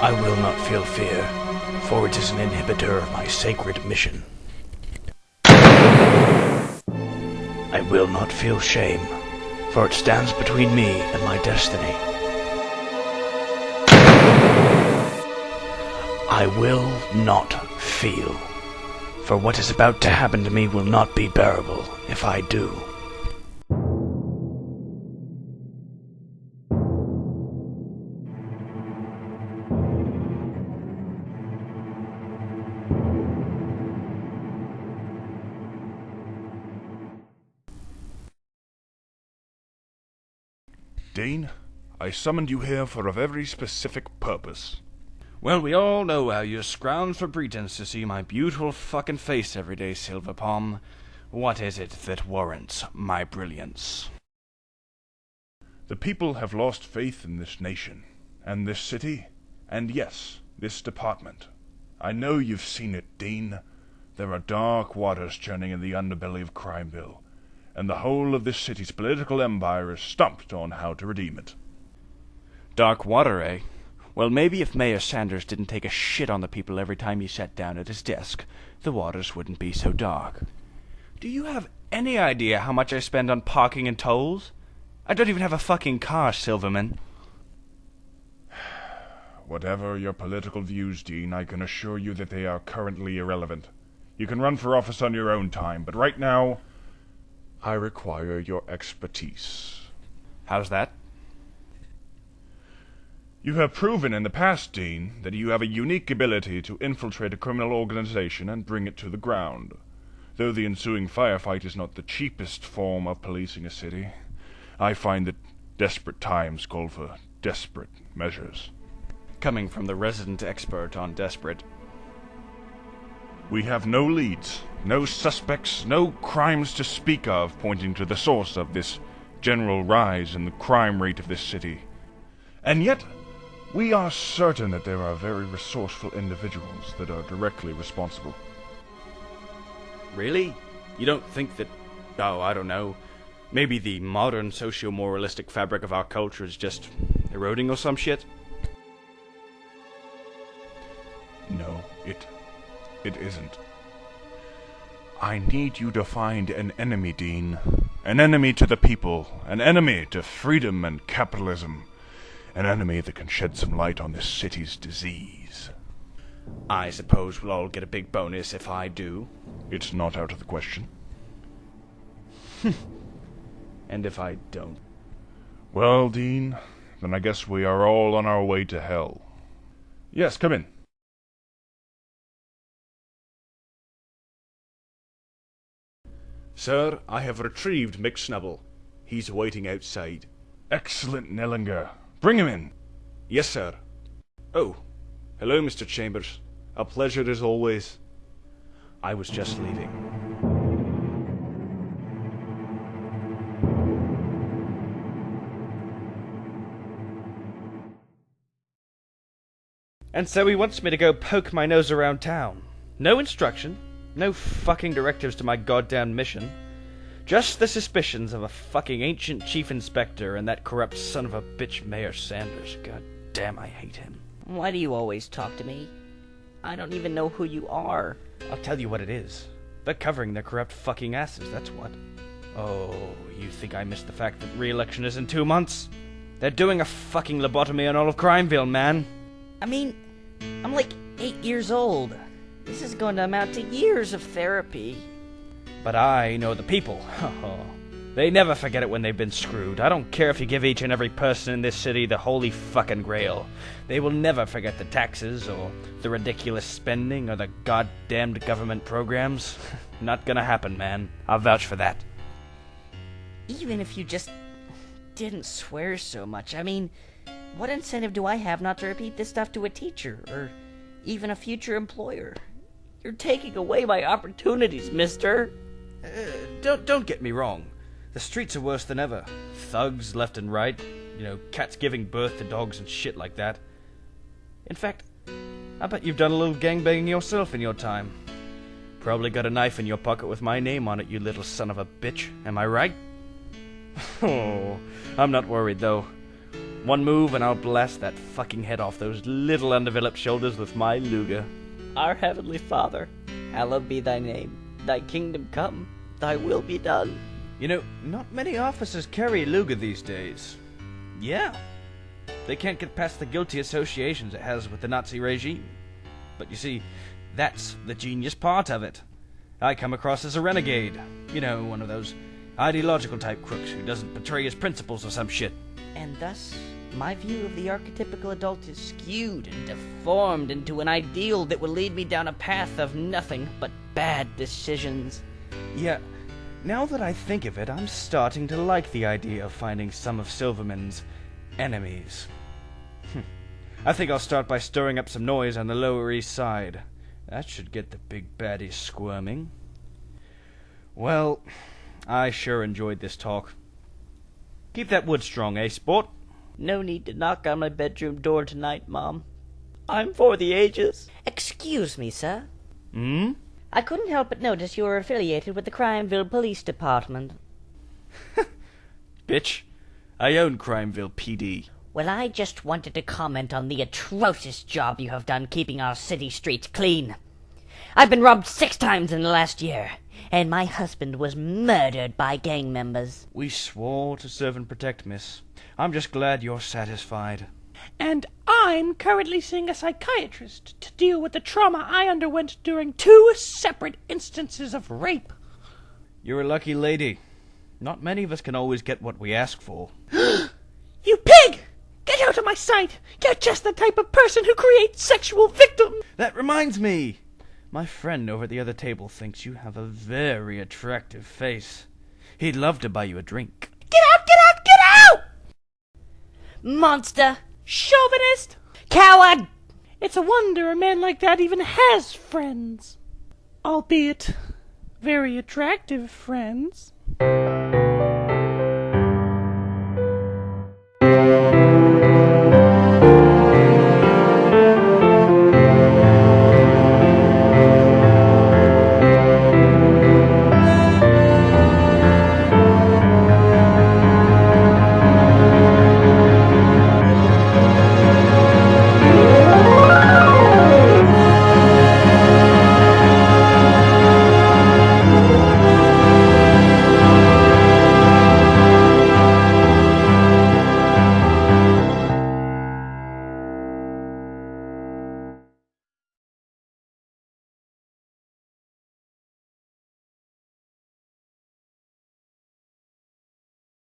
I will not feel fear, for it is an inhibitor of my sacred mission. I will not feel shame, for it stands between me and my destiny. I will not feel, for what is about to happen to me will not be bearable if I do. Dean, I summoned you here for a very specific purpose. Well, we all know how you scrounge for pretense to see my beautiful fucking face every day, Silver Palm. What is it that warrants my brilliance? The people have lost faith in this nation, and this city, and yes, this department. I know you've seen it, Dean. There are dark waters churning in the underbelly of Crimeville, and the whole of this city's political empire is stumped on how to redeem it. Dark water, eh? Well, maybe if Mayor Sanders didn't take a shit on the people every time he sat down at his desk, the waters wouldn't be so dark. Do you have any idea how much I spend on parking and tolls? I don't even have a fucking car, Silverman. Whatever your political views, Dean, I can assure you that they are currently irrelevant. You can run for office on your own time, but right now, I require your expertise. How's that? You have proven in the past, Dean, that you have a unique ability to infiltrate a criminal organization and bring it to the ground. Though the ensuing firefight is not the cheapest form of policing a city, I find that desperate times call for desperate measures. Coming from the resident expert on desperate. We have no leads, no suspects, no crimes to speak of pointing to the source of this general rise in the crime rate of this city. And yet, we are certain that there are very resourceful individuals that are directly responsible. Really? You don't think that, I don't know, maybe the modern socio-moralistic fabric of our culture is just eroding or some shit? No, it isn't. I need you to find an enemy, Dean. An enemy to the people. An enemy to freedom and capitalism. An enemy that can shed some light on this city's disease. I suppose we'll all get a big bonus if I do. It's not out of the question. And if I don't? Well, Dean, then I guess we are all on our way to hell. Yes, come in. Sir, I have retrieved Mick Snubble. He's waiting outside. Excellent, Nellinger. Bring him in. Yes, sir. Oh, hello, Mr. Chambers. A pleasure as always. I was just leaving. And so he wants me to go poke my nose around town. No instruction. No fucking directives to my goddamn mission. Just the suspicions of a fucking ancient chief inspector and that corrupt son of a bitch Mayor Sanders. God damn, I hate him. Why do you always talk to me? I don't even know who you are. I'll tell you what it is. They're covering their corrupt fucking asses, that's what. Oh, you think I missed the fact that re-election is in 2 months? They're doing a fucking lobotomy on all of Crimeville, man. I mean, I'm like 8 years old. This is going to amount to years of therapy. But I know the people. They never forget it when they've been screwed. I don't care if you give each and every person in this city the holy fucking grail. They will never forget the taxes, or the ridiculous spending, or the goddamned government programs. Not gonna happen, man. I'll vouch for that. Even if you just didn't swear so much, I mean, what incentive do I have not to repeat this stuff to a teacher, or even a future employer? You're taking away my opportunities, mister. Don't get me wrong. The streets are worse than ever. Thugs left and right. You know, cats giving birth to dogs and shit like that. In fact, I bet you've done a little gangbanging yourself in your time. Probably got a knife in your pocket with my name on it, you little son of a bitch. Am I right? Oh, I'm not worried, though. One move and I'll blast that fucking head off those little undeveloped shoulders with my Luger. Our Heavenly Father, hallowed be thy name. Thy kingdom come, thy will be done. You know, not many officers carry a Luger these days. Yeah. They can't get past the guilty associations it has with the Nazi regime. But you see, that's the genius part of it. I come across as a renegade. You know, one of those ideological type crooks who doesn't betray his principles or some shit. And thus, my view of the archetypical adult is skewed and deformed into an ideal that will lead me down a path of nothing but bad decisions. Yeah, now that I think of it, I'm starting to like the idea of finding some of Silverman's enemies. I think I'll start by stirring up some noise on the Lower East Side. That should get the big baddies squirming. Well, I sure enjoyed this talk. Keep that wood strong, eh, sport? No need to knock on my bedroom door tonight, Mom. I'm for the ages. Excuse me, sir. Hmm? I couldn't help but notice you were affiliated with the Crimeville Police Department. Bitch, I own Crimeville PD. Well, I just wanted to comment on the atrocious job you have done keeping our city streets clean. I've been robbed 6 times in the last year, and my husband was murdered by gang members. We swore to serve and protect, miss. I'm just glad you're satisfied. And I'm currently seeing a psychiatrist to deal with the trauma I underwent during 2 separate instances of rape. You're a lucky lady. Not many of us can always get what we ask for. You pig! Get out of my sight! You're just the type of person who creates sexual victims! That reminds me! My friend over at the other table thinks you have a very attractive face. He'd love to buy you a drink. Get out! Get out! Get out! Monster! Chauvinist! Coward! It's a wonder a man like that even has friends. Albeit very attractive friends.